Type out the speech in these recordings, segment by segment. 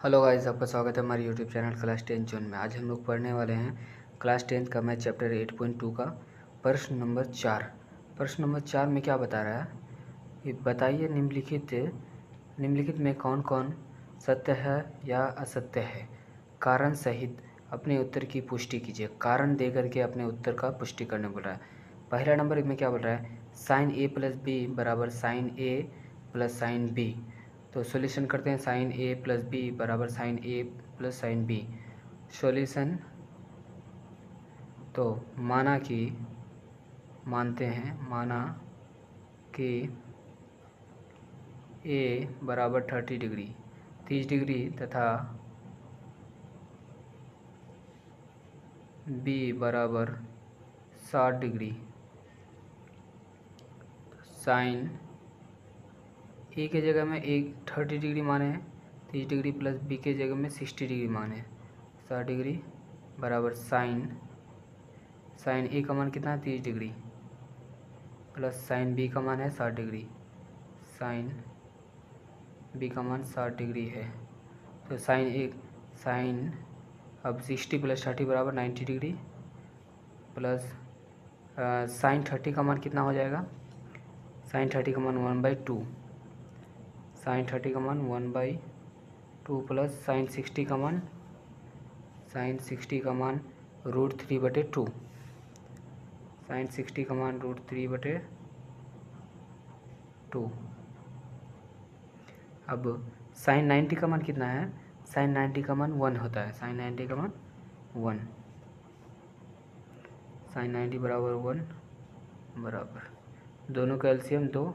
Hello guys, आपका स्वागत है हमारे यूट्यूब चैनल क्लास 10 जोन में। आज हम लोग पढ़ने वाले हैं क्लास 10 का मैथ चैप्टर 8.2 का प्रश्न नंबर 4। प्रश्न नंबर 4 में क्या बता रहा है, ये बताइए निम्नलिखित में कौन कौन सत्य है या असत्य है। कारण सहित अपने उत्तर की पुष्टि कीजिए। कारण दे करके अपने उत्तर का पुष्टि करने बोल रहा है। पहला नंबर में क्या बोल रहा है, साइन ए प्लस बी बराबर साइन ए प्लस साइन बी। तो सॉल्यूशन करते हैं। साइन ए प्लस बी बराबर साइन ए प्लस साइन बी। सॉल्यूशन तो माना कि ए बराबर 30 डिग्री 30 डिग्री तथा बी बराबर 60 डिग्री। साइन ए के जगह में एक 30 डिग्री माने हैं, 30 डिग्री प्लस बी के जगह में 60 डिग्री माने हैं, 60 डिग्री बराबर साइन ए का मान कितना है 30 डिग्री प्लस साइन बी का मान है 60 डिग्री। साइन बी का मान 60 डिग्री है तो साइन अब 60 प्लस 30 बराबर 90 डिग्री प्लस साइन 30 का मान कितना हो जाएगा, साइन 30 का मान 1/2, साइन 30 का मान 1/2 प्लस साइन 60 का मान √3/2, साइन 60 का मान √3/2। अब साइन 90 का मान कितना है, साइन 90 का मान 1 होता है, साइन 90 का मान 1, साइन 90 बराबर 1 बराबर दोनों का एलसीएम 2,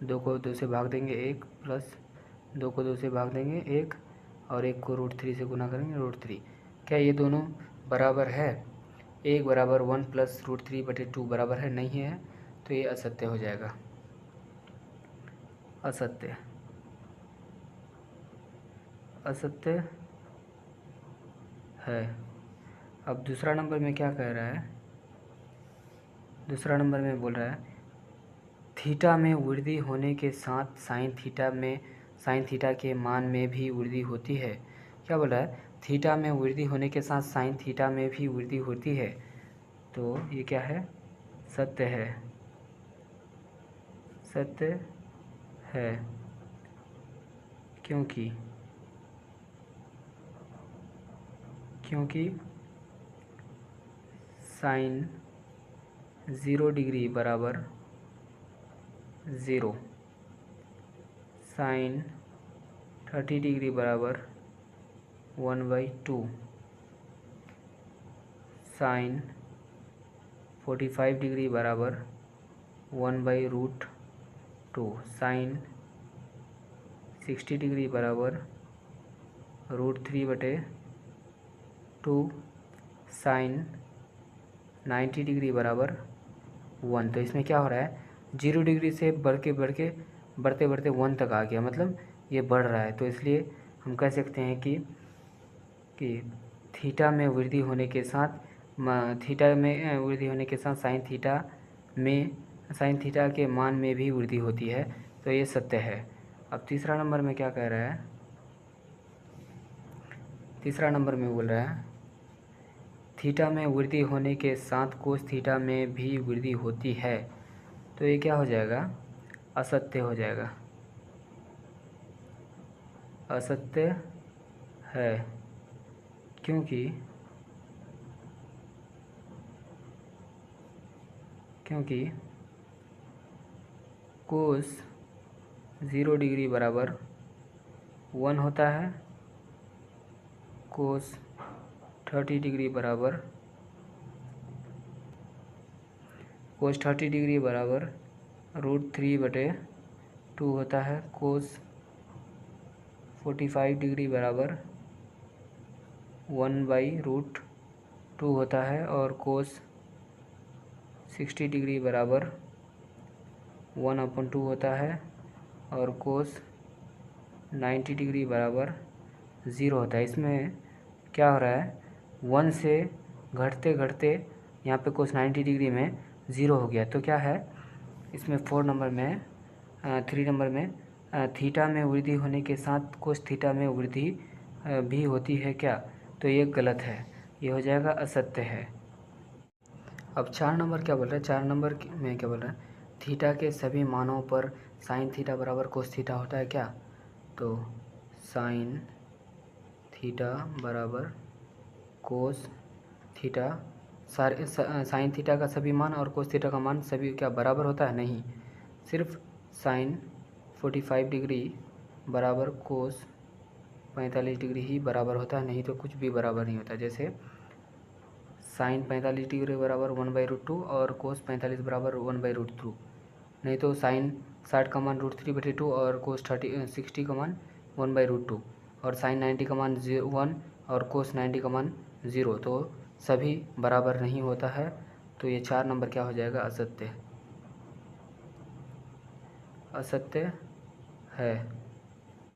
2 को 2 से भाग देंगे 1 प्लस 2 को 2 से भाग देंगे 1 और 1 को √3 से गुना करेंगे √3। क्या ये दोनों बराबर है, 1 बराबर 1 प्लस √3/2 बराबर है, नहीं है, तो ये असत्य हो जाएगा, असत्य है। अब दूसरा नंबर में क्या कह रहा है, दूसरा नंबर में बोल रहा है थीटा में वृद्धि होने के साथ साइन थीटा के मान में भी वृद्धि होती है। क्या बोल रहा है, थीटा में वृद्धि होने के साथ साइन थीटा में भी वृद्धि होती है, तो ये क्या है, सत्य है क्योंकि साइन 0 डिग्री बराबर 0, साइन 30 डिग्री बराबर 1/2, साइन 45 डिग्री बराबर 1/√2, साइन 60 डिग्री बराबर √3/2, साइन 90 डिग्री बराबर 1। तो इसमें क्या हो रहा है, 0 डिग्री से बढ़ते बढ़ते 1 तक आ गया, मतलब ये बढ़ रहा है। तो इसलिए हम कह सकते हैं कि थीटा में वृद्धि होने के साथ साइन थीटा के मान में भी वृद्धि होती है, तो ये सत्य है। अब तीसरा नंबर में क्या कह रहा है, तीसरा नंबर में बोल रहा है थीटा में वृद्धि होने के साथ कोस थीटा में भी वृद्धि होती है, तो ये क्या हो जाएगा, असत्य हो जाएगा, असत्य है क्योंकि कोस 0 डिग्री बराबर 1 होता है, कोस 30 डिग्री बराबर √3/2 होता है, कोस 45 डिग्री बराबर 1/√2 होता है और कोस 60 डिग्री बराबर 1/2 होता है और कोस 90 डिग्री बराबर 0 होता है। इसमें क्या हो रहा है, 1 से घटते यहाँ पे कोस 90 डिग्री में 0 हो गया, तो क्या है इसमें 3 नंबर में थीटा में वृद्धि होने के साथ कोस थीटा में वृद्धि भी होती है क्या? तो ये गलत है, ये हो जाएगा असत्य है। अब 4 नंबर क्या बोल रहा है? 4 नंबर में क्या बोल रहा है? थीटा के सभी मानों पर साइन थीटा बराबर कोस थीटा होता है क्या? तो साइन थीटा बराबर कोस थीटा, सारे साइन थीटा का सभी मान और कोस थीटा का मान सभी क्या बराबर होता है? नहीं, सिर्फ साइन 45 डिग्री बराबर कोस 45 डिग्री ही बराबर होता है, नहीं तो कुछ भी बराबर नहीं होता। जैसे साइन 45 डिग्री बराबर 1/√2 और कोस 45 बराबर 1/√2, नहीं तो साइन 60 का मान √3/2 और कोस 60 का मान 1/√2 और साइन 90 का मान 1 और कोस 90 का मान 0, तो सभी बराबर नहीं होता है। तो ये 4 नंबर क्या हो जाएगा? असत्य, असत्य है।